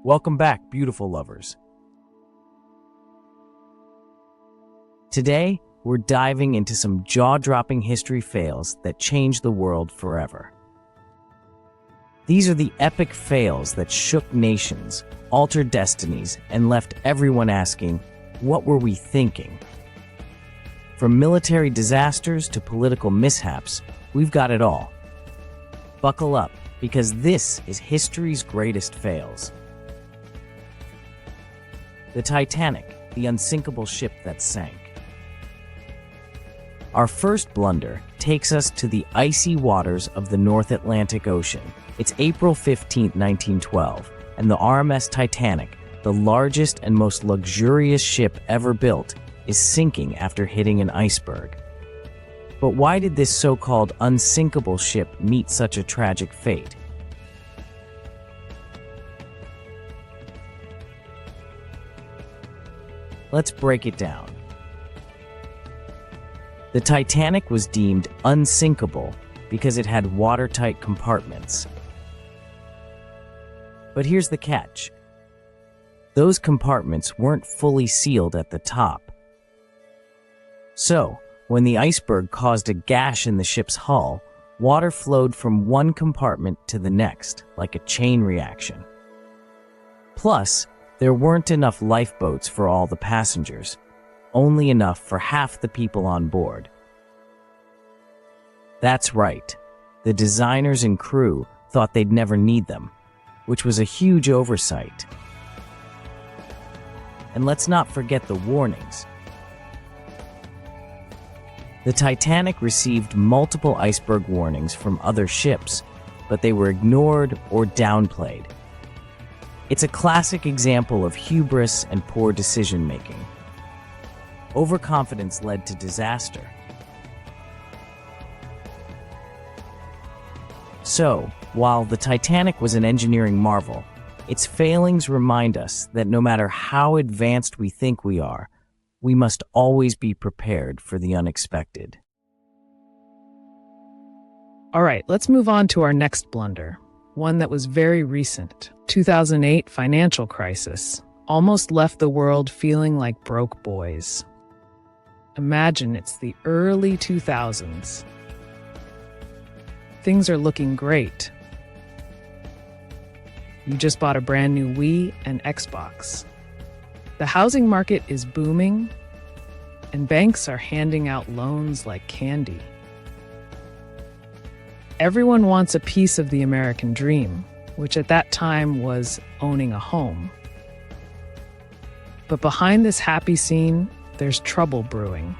Welcome back, beautiful lovers. Today, we're diving into some jaw-dropping history fails that changed the world forever. These are the epic fails that shook nations, altered destinies, and left everyone asking, what were we thinking? From military disasters to political mishaps, we've got it all. Buckle up, because this is history's greatest fails. The Titanic, the unsinkable ship that sank. Our first blunder takes us to the icy waters of the North Atlantic Ocean. It's April 15, 1912, and the RMS Titanic, the largest and most luxurious ship ever built, is sinking after hitting an iceberg. But why did this so-called unsinkable ship meet such a tragic fate? Let's break it down. The Titanic was deemed unsinkable because it had watertight compartments. But here's the catch. Those compartments weren't fully sealed at the top. So, when the iceberg caused a gash in the ship's hull, water flowed from one compartment to the next, like a chain reaction. Plus, there weren't enough lifeboats for all the passengers, only enough for half the people on board. That's right, the designers and crew thought they'd never need them, which was a huge oversight. And let's not forget the warnings. The Titanic received multiple iceberg warnings from other ships, but they were ignored or downplayed. It's a classic example of hubris and poor decision-making. Overconfidence led to disaster. So, while the Titanic was an engineering marvel, its failings remind us that no matter how advanced we think we are, we must always be prepared for the unexpected. All right, let's move on to our next blunder, one that was very recent. 2008 financial crisis almost left the world feeling like broke boys. Imagine it's the early 2000s. Things are looking great. You just bought a brand new Wii and Xbox. The housing market is booming, and banks are handing out loans like candy. Everyone wants a piece of the American dream, which at that time was owning a home. But behind this happy scene, there's trouble brewing.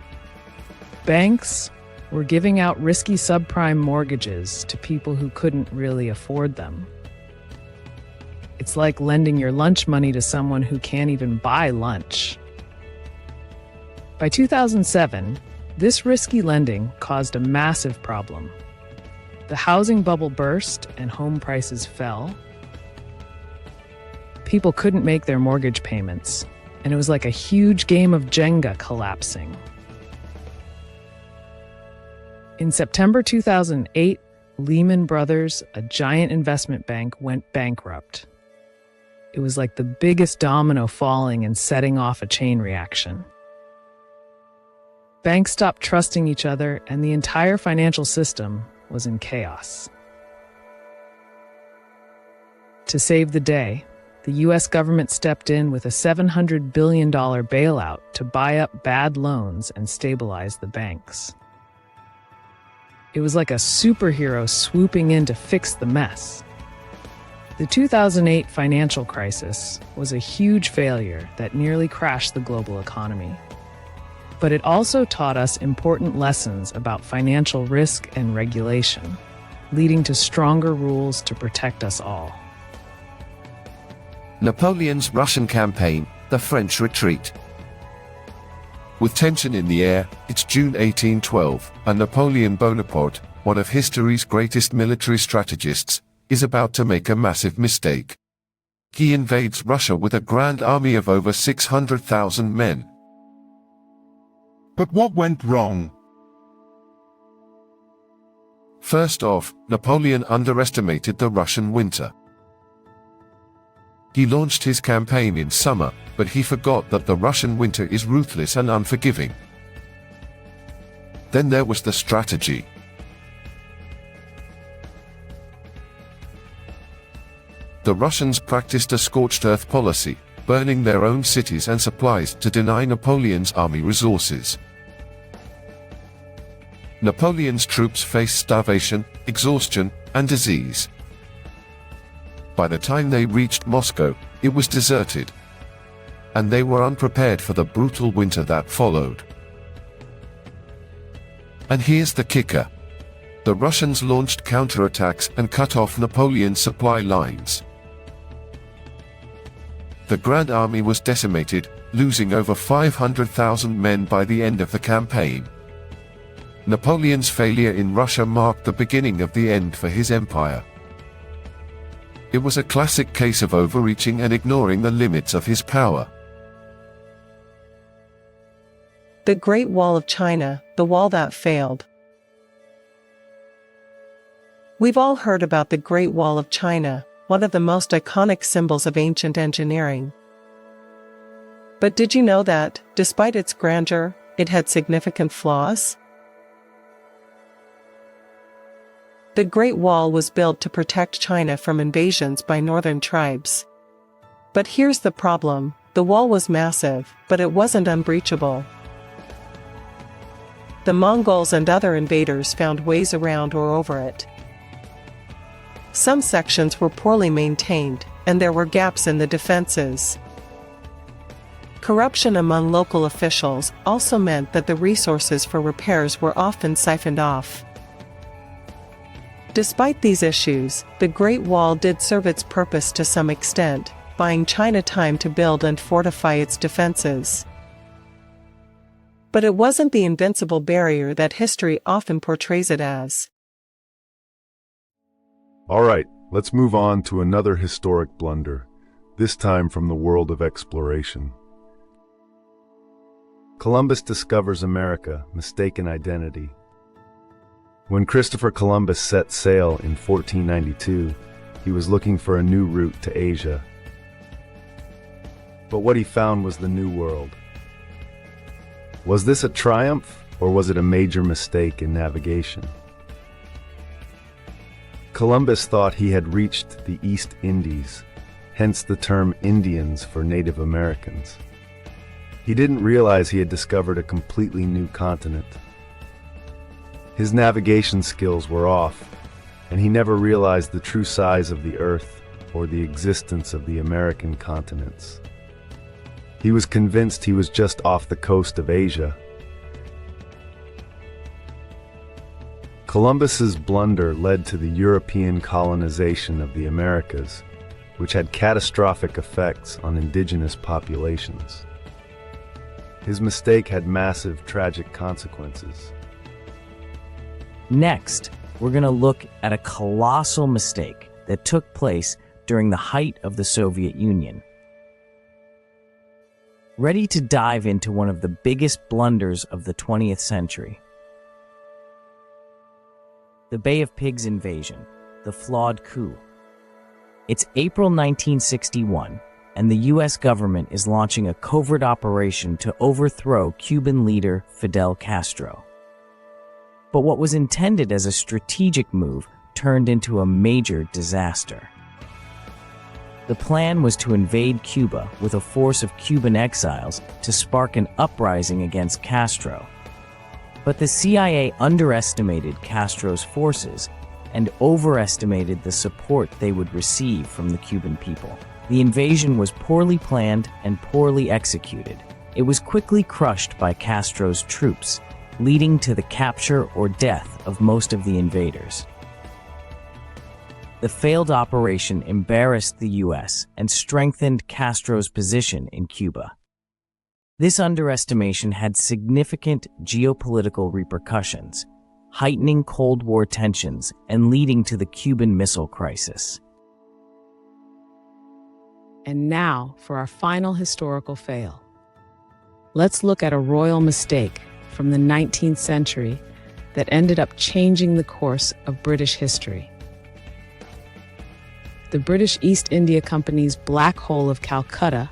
Banks were giving out risky subprime mortgages to people who couldn't really afford them. It's like lending your lunch money to someone who can't even buy lunch. By 2007, this risky lending caused a massive problem. The housing bubble burst and home prices fell. People couldn't make their mortgage payments, and it was like a huge game of Jenga collapsing. In September 2008, Lehman Brothers, a giant investment bank, went bankrupt. It was like the biggest domino falling and setting off a chain reaction. Banks stopped trusting each other, and the entire financial system was in chaos. To save the day, the US government stepped in with a $700 billion bailout to buy up bad loans and stabilize the banks. It was like a superhero swooping in to fix the mess. The 2008 financial crisis was a huge failure that nearly crashed the global economy. But it also taught us important lessons about financial risk and regulation, leading to stronger rules to protect us all. Napoleon's Russian campaign, the French retreat. With tension in the air, it's June 1812, and Napoleon Bonaparte, one of history's greatest military strategists, is about to make a massive mistake. He invades Russia with a grand army of over 600,000 men. But what went wrong? First off, Napoleon underestimated the Russian winter. He launched his campaign in summer, but he forgot that the Russian winter is ruthless and unforgiving. Then there was the strategy. The Russians practiced a scorched earth policy, burning their own cities and supplies to deny Napoleon's army resources. Napoleon's troops faced starvation, exhaustion, and disease. By the time they reached Moscow, it was deserted, and they were unprepared for the brutal winter that followed. And here's the kicker. The Russians launched counterattacks and cut off Napoleon's supply lines. The Grand Army was decimated, losing over 500,000 men by the end of the campaign. Napoleon's failure in Russia marked the beginning of the end for his empire. It was a classic case of overreaching and ignoring the limits of his power. The Great Wall of China, the wall that failed. We've all heard about the Great Wall of China, one of the most iconic symbols of ancient engineering. But did you know that, despite its grandeur, it had significant flaws? The Great Wall was built to protect China from invasions by northern tribes. But here's the problem: the wall was massive, but it wasn't unbreachable. The Mongols and other invaders found ways around or over it. Some sections were poorly maintained, and there were gaps in the defenses. Corruption among local officials also meant that the resources for repairs were often siphoned off. Despite these issues, the Great Wall did serve its purpose to some extent, buying China time to build and fortify its defenses. But it wasn't the invincible barrier that history often portrays it as. All right, let's move on to another historic blunder, this time from the world of exploration. Columbus discovers America, mistaken identity. When Christopher Columbus set sail in 1492, he was looking for a new route to Asia. But what he found was the New World. Was this a triumph, or was it a major mistake in navigation? Columbus thought he had reached the East Indies, hence the term Indians for Native Americans. He didn't realize he had discovered a completely new continent. His navigation skills were off, and he never realized the true size of the Earth or the existence of the American continents. He was convinced he was just off the coast of Asia. Columbus's blunder led to the European colonization of the Americas, which had catastrophic effects on indigenous populations. His mistake had massive, tragic consequences. Next, we're going to look at a colossal mistake that took place during the height of the Soviet Union. Ready to dive into one of the biggest blunders of the 20th century? The Bay of Pigs invasion, the flawed coup. It's April 1961, and the US government is launching a covert operation to overthrow Cuban leader Fidel Castro. But what was intended as a strategic move turned into a major disaster. The plan was to invade Cuba with a force of Cuban exiles to spark an uprising against Castro. But the CIA underestimated Castro's forces and overestimated the support they would receive from the Cuban people. The invasion was poorly planned and poorly executed. It was quickly crushed by Castro's troops, leading to the capture or death of most of the invaders. The failed operation embarrassed the US and strengthened Castro's position in Cuba. This underestimation had significant geopolitical repercussions, heightening Cold War tensions and leading to the Cuban Missile Crisis. And now for our final historical fail. Let's look at a royal mistake from the 19th century that ended up changing the course of British history. the British East India Company's Black Hole of Calcutta,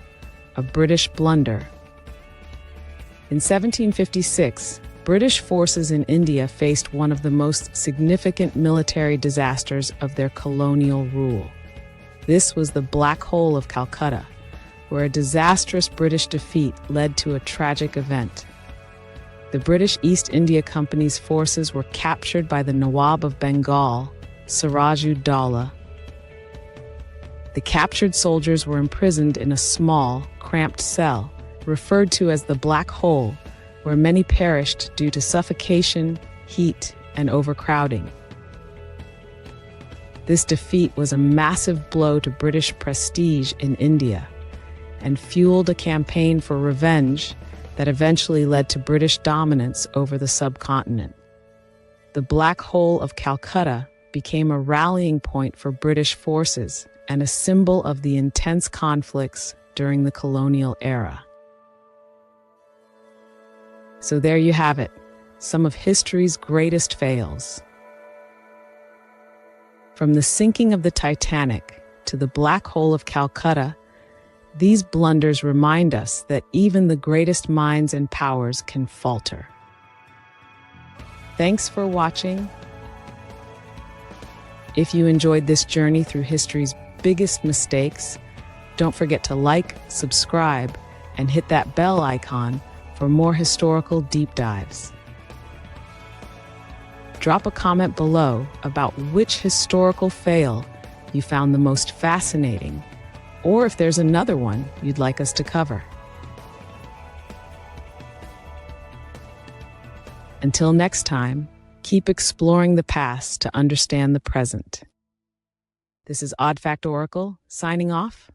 a British blunder. In 1756, British forces in India faced one of the most significant military disasters of their colonial rule. This was the Black Hole of Calcutta, where a disastrous British defeat led to a tragic event. The British East India Company's forces were captured by the Nawab of Bengal, Siraj-ud-Dawla. The captured soldiers were imprisoned in a small, cramped cell, referred to as the Black Hole, where many perished due to suffocation, heat, and overcrowding. This defeat was a massive blow to British prestige in India and fueled a campaign for revenge that eventually led to British dominance over the subcontinent. The Black Hole of Calcutta became a rallying point for British forces and a symbol of the intense conflicts during the colonial era. So there you have it, some of history's greatest fails. From the sinking of the Titanic to the Black Hole of Calcutta, these blunders remind us that even the greatest minds and powers can falter. Thanks for watching. If you enjoyed this journey through history's biggest mistakes, don't forget to like, subscribe, and hit that bell icon for more historical deep dives. Drop a comment below about which historical fail you found the most fascinating, or if there's another one you'd like us to cover. Until next time, keep exploring the past to understand the present. This is Odd Fact Oracle, signing off.